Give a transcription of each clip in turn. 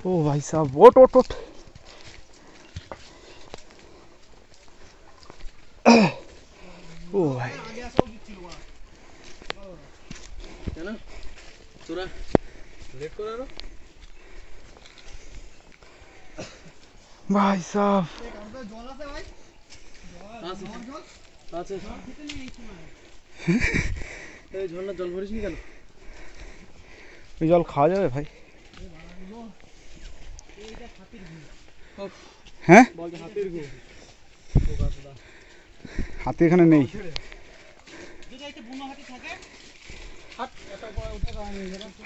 ओ भाई साहब ओट ओट ओट ओ भाई তোরা লেট করে আরো भाई साहब জল আছে ভাই জল আছে এই ঝর্ণার জল ভরিস নি কেন এই জল খাওয়া যাবে ভাই হ্যাঁ হাতি এখানে নেই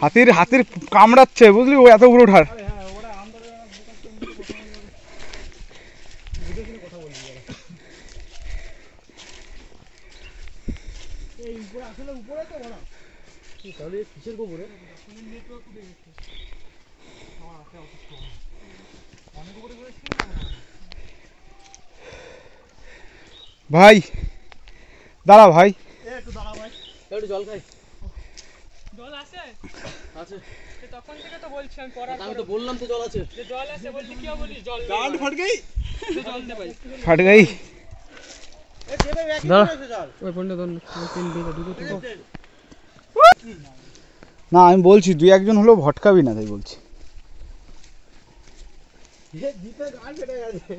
হাতির হাতির কামড়াচ্ছে বুঝলি ও এত উপরে ওঠার ভাই দাঁড়া ভাই একটু দাঁড়া ভাই একটু জল খাই জল আছে আছে তখন থেকে তো বলছি আমি তো বললাম তো জল আছে যে জল আছে বলছি কি বলিস জল গান্ড ফট গই জল দে ভাই फट गई এ দেবে এক কিলো জল ওই পন্ডে ধর তিন বিঘা ঢুকে তো না আমি বলছি দুই একজন হলো ভটকাবি না তাই বলছি এ জিতে গান্ড ফেটে গেছে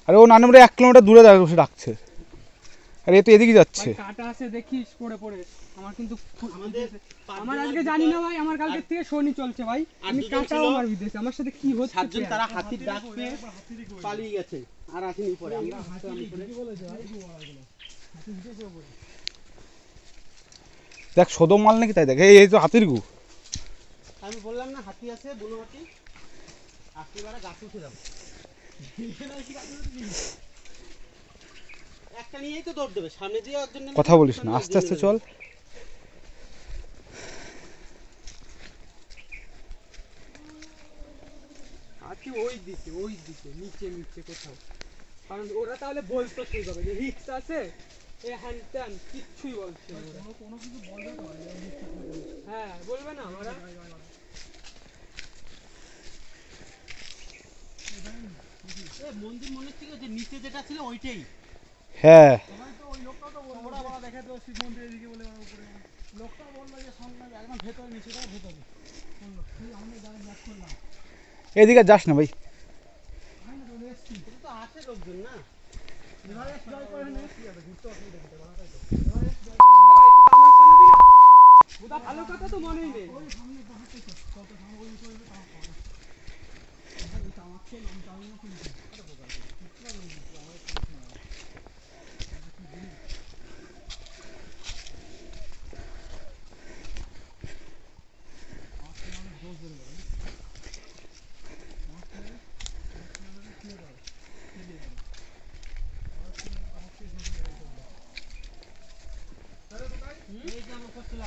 আরে ও নানমরে 1 কিলোমিটার দূরে দাঁড়িয়ে বসে ডাকছে আরে এ তো এদিকে যাচ্ছে কাটা আছে দেখিস পড়ে পড়ে আমার কিন্তু আমার আজকে জানি না ভাই আমার কালকে থেকে শনি চলছে ভাই আমি কাটাও আমার বিদেশে আমার সাথে কি হচ্ছে সাতজন তারা হাতির ডাক পেয়ে পালিয়ে গেছে আর আসেনি পরে আমরা কি বলেছে ভাই হাতি বিদেশে পড়ে দেখ সদম মাল নাকি তাই দেখ এই তো হাতির গু আমি বললাম না হাতি আছে বনমাটি আশিবারে গাছ উঠে যাবে একটা নিয়েই তো দৌড় দেবে সামনে দিয়ে একজন কথা বলিস না আস্তে আস্তে চল আজকে ওই দিকে নিচে নিচে কোথাও কারণ ওরা তাহলে বলতো সেইভাবে যে রিক্স আছে এ হ্যান্ড ত্যান কিচ্ছুই বলছে না কোনো কিছু বলবে না হ্যাঁ বলবে না ওরা এ মন্দির মনে হচ্ছে যে নিচে যেটা ছিল ওইটাই হ্যাঁ তো ওই লোকটা তো ওরা বলা দেখে তো শিব মন্দিরের দিকে বলে উপরে লোকটা বললো যে সঙ্গে একদম ভেতরে নিচেটা ভেতরে বললো তুই আমরা যারা ব্যাক করলাম এদিকে যাস না ভাই আমি তো এসছি এটা তো আছে লোকজন না এবারে জয় করে না কি হবে ঘুরতে অসুবিধা কি বলা তাই তো এবারে জয় করে আমার বানাবি না ওটা ভালো কথা তো মনেই নেই ওই সামনে তো হাতে কত সামনে ওই করবে তাও পাবে এটা তো আমাকে নাম তাও না কি আরে বোকা কিচ্ছু না আমার কিছু না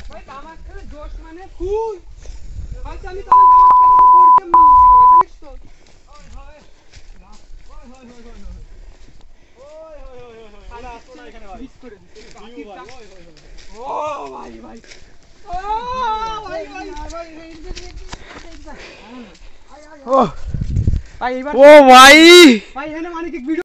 ভাই তামাক খেলে জোশ মানে ফুল হয়তো আমি তখন তামাক খেতে করতাম না ভাই জানিস তো ও ভাই ভাই এখানে মানে কি